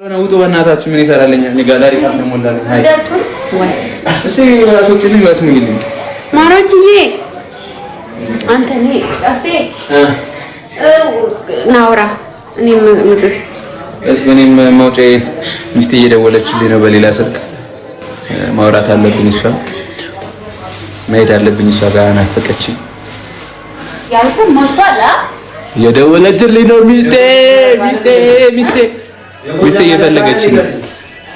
ውጡ በእናታችሁ ምን ይሰራልኛል? እኔ ጋላሪ ካፍ ነው ሞላልኝ። አይ እሺ ራሶችልኝ ወስሙልኝ ማሮችዬ አንተ ነህ አስቴ ናውራ እኔም ምግብ እኔም ማውጫዬ ሚስቴ እየደወለችልኝ ነው በሌላ ስልክ ማውራት አለብኝ። እሷ መሄድ አለብኝ። እሷ ጋር ናፈቀችኝ። ያልኩ ሞልቷል። እየደወለችልኝ ነው ሚስቴ እየፈለገችኝ ነው።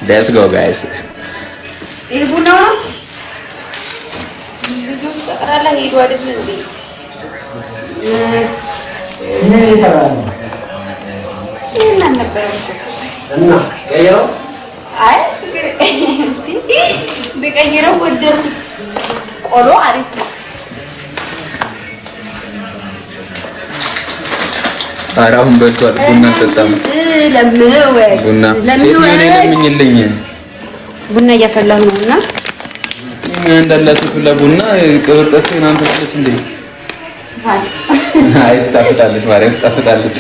Let's go guys. ኢርቡና ልጁ ተቀራላ ሄዱ አይደል እንዴ? ምን ይሰራል? ምን ነበር እና ቀየው? አይ ልቀይረው ወደር ቆሎ አሪፍ ነው። አራሁን በልቷል። ቡና ተጣጣም ቡና ለምኝልኝ ቡና እያፈላሁ ነውና እንዳላሰቱ ለቡና ቅብር ጠስና አንተ ልጅ እንዴ አይ ታፍጣለች ማርያም ታፍጣለች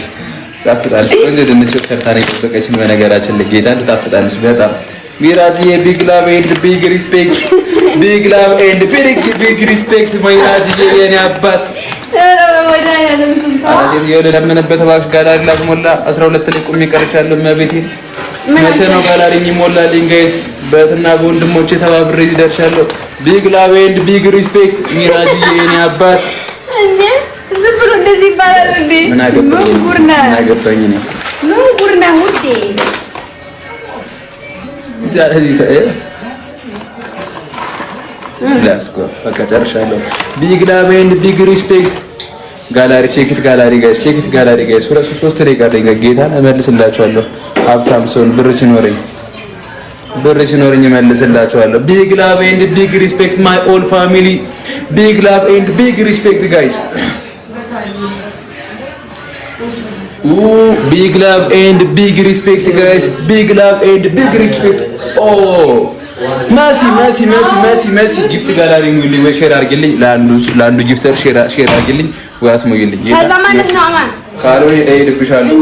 ቆንጆ ድንች ከርታኔ ተጠቀችን በነገራችን ለጌታ ታፍጣለች በጣም ሚራዚ ቢግ ላቭ ኤንድ ቢግ ሪስፔክት ማይራዚ የኔ አባት አራሴት የለመነበት ባሽ ጋላሪ ላስሞላ 12 ላይ ቁሜ ቀርቻለሁ። መቤቴ መቼ ነው ጋላሪ የሚሞላልኝ? ጋይስ በእህትና በወንድሞቼ ተባብሬ ይደርሻለሁ። ቢግ ላቭ ኤንድ ቢግ ሪስፔክት ሚራጂ የኔ አባት እንዴ ዝም ብሎ እንደዚህ ይባላል እንዴ? ምን አገባኝ ነው ጉርና ውዴ ዛሬ ላስኮ በቃ ጨርሻለሁ። ቢግ ላቭ ኤንድ ቢግ ሪስፔክት ጋላሪ ቼክት ጋላሪ ጋይስ ሁለት ሶስት ላይ ቀረኝ። ጌታን እመልስላችኋለሁ። ሀብታም ሰውን ብር ሲኖርኝ እመልስላችኋለሁ። ቢግ ላቭ ኤንድ ቢግ ሪስፔክት ማይ ኦል ፋሚሊ ቢግ ላቭ ኤንድ ቢግ ሪስፔክት ጋይስ ቢግ ላቭ ኤንድ ቢግ ሪስፔክት ጋይስ ቢግ ላቭ ኤንድ ቢግ ሪስፔክት መሲ ጊፍት ጋላሪ ሙሉ ሼር አድርግልኝ። ለአንዱ ጊፍተር ሼር አድርግልኝ ወይ አስሞይልኝ። ከዛ ማለት ነው አማን ካልሆነ እሄድብሻለሁ።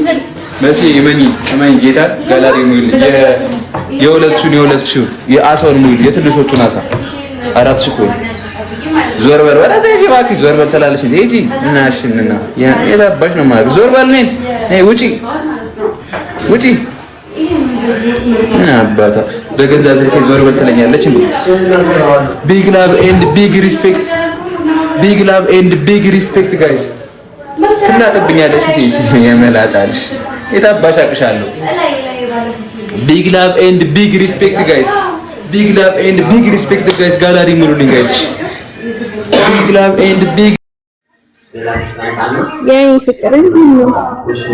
መሲ እመኚ ጌታ ጋላሪ ሙሉ የሁለት ሺህ የአሳውን ሙሉ የትንሾቹን አሳ 4000 እኮ ዞር በል ወራዛ እሺ እባክሽ ዞር በል ተላለሽ እንዴ እጂ እናሽንና የታባሽ ነው ማለት ዞር በል ነኝ ውጪ እና አባታ በገዛ ዘርፌ ዞር በል ትለኛለች እንዴ? ቢግ ላቭ ኤንድ ቢግ ሪስፔክት ጋይስ ትናጥብኛለች እንጂ የመላጣልሽ የታባሽ አቅሻለሁ። ቢግ ላቭ ኤንድ ቢግ ሪስፔክት ጋይስ ጋላሪ ሙሉልኝ ጋይስ ቢግ ላቭ ኤንድ ቢግ የኔ ፍቅር ነው።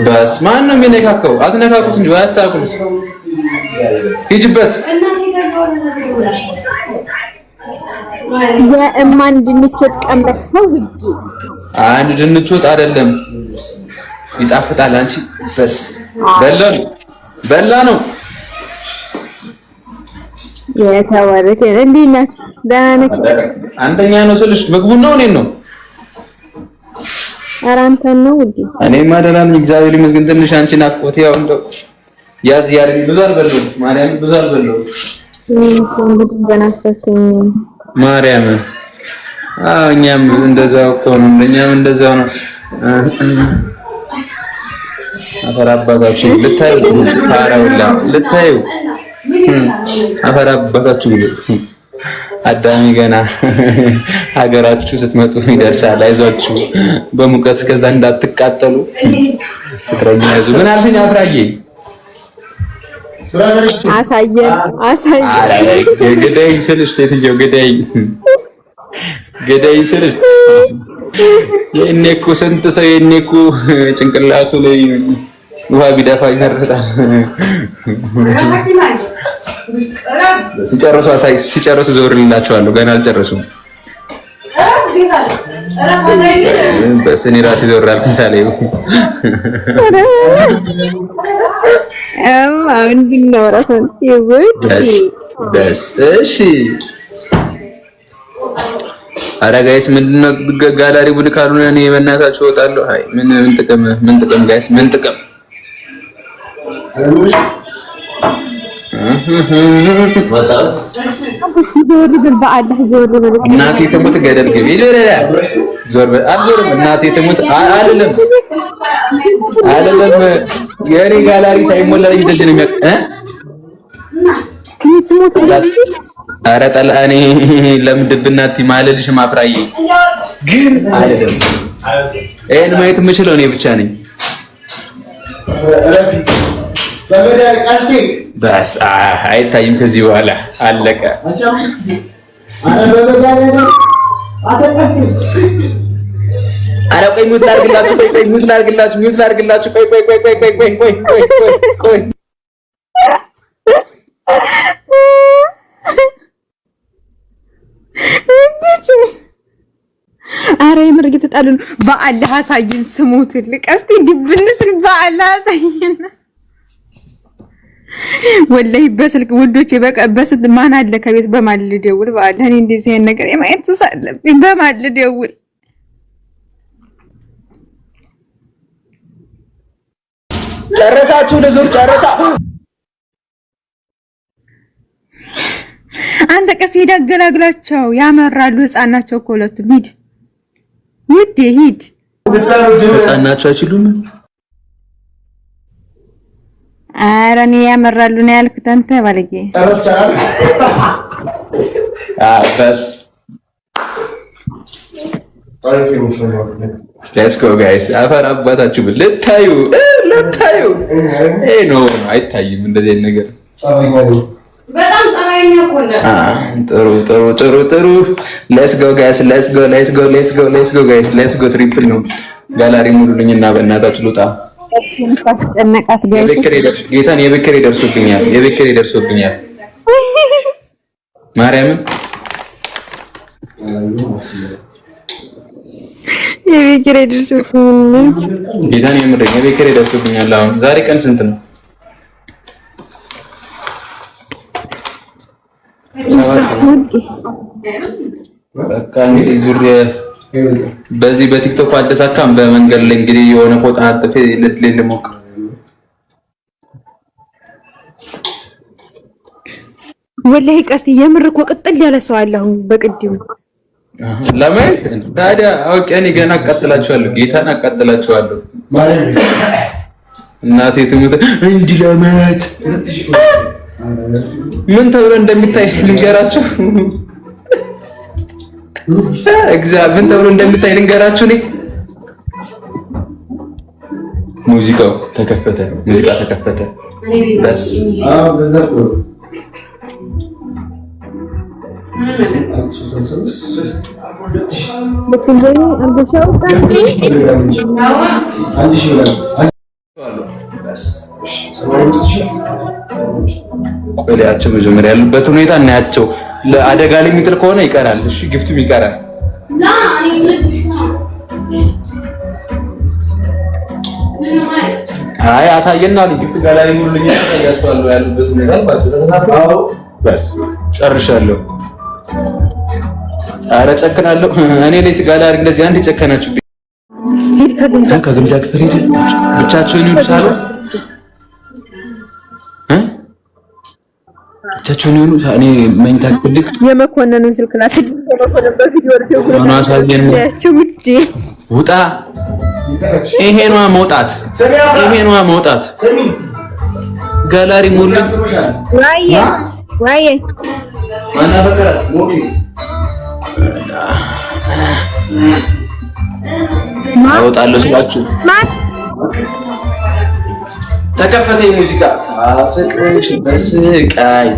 በስ ማን ነው የሚነካከው? አትነካኩት እንጂ አያስተካክሉት። ሂጅበት የእማን ድንች ወጥ ቀምረስ ነው ውዴ። አንድ ድንች ወጥ አይደለም ይጣፍጣል። አንቺ በስ በላ ነው የተወረተ እንዴት ነህ? ደህና ነህ? አንደኛ ነው ስልሽ ምግቡን ነው እኔን ነው? ኧረ አንተን ነው ውዴ። እኔማ ደህና ነኝ እግዚአብሔር ይመስገን። ትንሽ አንቺ ናፍቆት ያው እንደው ያዝ ያርግ ብዙ አልበላሁም። ማርያም ብዙ አልበላሁም። ማርያም እኛም እንደዛው እኮ ነው። እኛም እንደዛው ነው። አፈር አባታችሁ ልታዩ ታራውላ ልታዩ አፈር አባታችሁ አዳሚ ገና ሀገራችሁ ስትመጡ ይደርሳል። አይዟችሁ በሙቀት እስከዛ እንዳትቃጠሉ። ፍቅረኛ ያዙ። ምን አልሽኝ አፍራዬ? አሳየን ገዳይ ስልሽ ሴትየው ገዳይ ስልሽ የእኔ እኮ ስንት ሰው የእኔ እኮ ጭንቅላቱ ላይ ውሃ ቢደፋ ይመረጣል። ሲጨርሱ ዞርላችኋለሁ። ገና አልጨረሱም። በስኔ ራሴ ዞራል ምሳሌ አሁን ቢኖረው ደስ እሺ። ኧረ ጋይስ ምንድነው ጋላሪ ቡድ ካልሆነ እኔ በእናታችሁ እወጣለሁ። አይ ምን ጥቅም ጋይስ ምን ጥቅም እናቴ ትሙት ገደል ግቢ ዞር አልዞርም። እናቴ ትሙት አይደለም የኔ ጋላሪ ሳይሞላ እንደዚህ ነው ኧረ ጠላ እኔ ለምድብናት ማለልሽ ማፍራዬ ግን አይደለም። ይሄን ማየት የምችለው እኔ ብቻ ነኝ። በስ አይታይም። ከዚህ በኋላ አለቀ። ኧረ ቆይ ሚውት ላድርግላችሁ። ቆይ ሚውት ላድርግላችሁ። ቆይ አረ የምር እየተጣሉ ነው። በአላህ አሳይን። ስሙት ልቀስቲ ድብንስ በአላህ አሳይን። ወላሂ በስልክ ውዶቼ በቃ በስልክ ማን አለ ከቤት በማን ልደውል? በአላህ እኔ እንደዚህ አይነት ነገር የማየት ተሳለብኝ። በማን ልደውል? ጨረሳችሁ? ለዞር ጨረሳ። አንተ ቀስ ሄዳ አገላግላቸው። ያመራሉ። ህፃን ናቸው እኮ ሁለቱም። ሂድ ውዴ ሂድ። ህፃን ናቸው አይችሉም። ኧረ እኔ ያመራሉ ነው ያልኩት። አንተ ባለጌ በስ ሌትስ ጎ ጋይስ። አፈር አባታችሁ ልታዩ ነው አይታይም እንደዚህ አይነት ነገር። በጣም ጸባይኛ እኮ ነው። ጥሩ ሌትስ ጎ ጋይስ። ሌትስ ጎ ጋይስ። ትሪፕል ነው ጋላሪ ሙሉልኝና በእናታችሁ ልውጣ። አስጨነቃት ጋይስ። ጌታን የብክሬ ደርሶብኛል። ማርያምን የብክሬ ደርሶብኛል። ጌታን የምረኝ የብክሬ ደርሶብኛል። አሁን ዛሬ ቀን ስንት ነው? በቃ እንግዲህ ዙሪያ በዚህ በቲክቶክ አልተሳካም። በመንገድ ላይ እንግዲህ የሆነ ፎጣ አጥፌ ልሞክር። ወላሂ ቀስቲ የምር እኮ ቅጥል ያለ ሰው አለ። አሁን በቅድሙ ለማየት ታዲያ አውቄ እኔ ገና አቃጥላችኋለሁ። ጌታን አቃጥላችኋለሁ። እናቴ ትሙት እንዲህ ለማየት ምን ተብሎ እንደሚታይ ልንገራችሁ። ምን ተብሎ እንደሚታይ ልንገራችሁ። እኔ ሙዚቃው ተከፈተ። በስ ቆሌያቸው መጀመሪያ ያሉበት ሁኔታ እናያቸው። ለአደጋ ላይ የሚጥል ከሆነ ይቀራል። እሺ ግፍቱም ይቀራል። አይ አሳየና ግፍት ጋላሪ ሙሉ ልኝ ያሳያቸዋለሁ ያሉበት ሁኔታ ባጭሩ። በስ ጨርሻለሁ። ኧረ ጨክናለሁ እኔ ላይ ጋላሪ እንደዚህ አንድ ጨከናችሁ። ከግምጃ ክፍል ሄደ ብቻቸውን ይውሳሉ ብቻቸውን ይሁኑ። እኔ መኝታ ክፍል የመኮንንን ስልክ ናት በቪዲዮ ነው አሳየን። ውጣ። ይሄ ነው መውጣት። ጋላሪ ሙሉ ዋዬ ማና በቀራት ሞቂ አወጣለሁ ስላችሁ ተከፈተ ሙዚቃ ሳፍቅሽ በስቃይ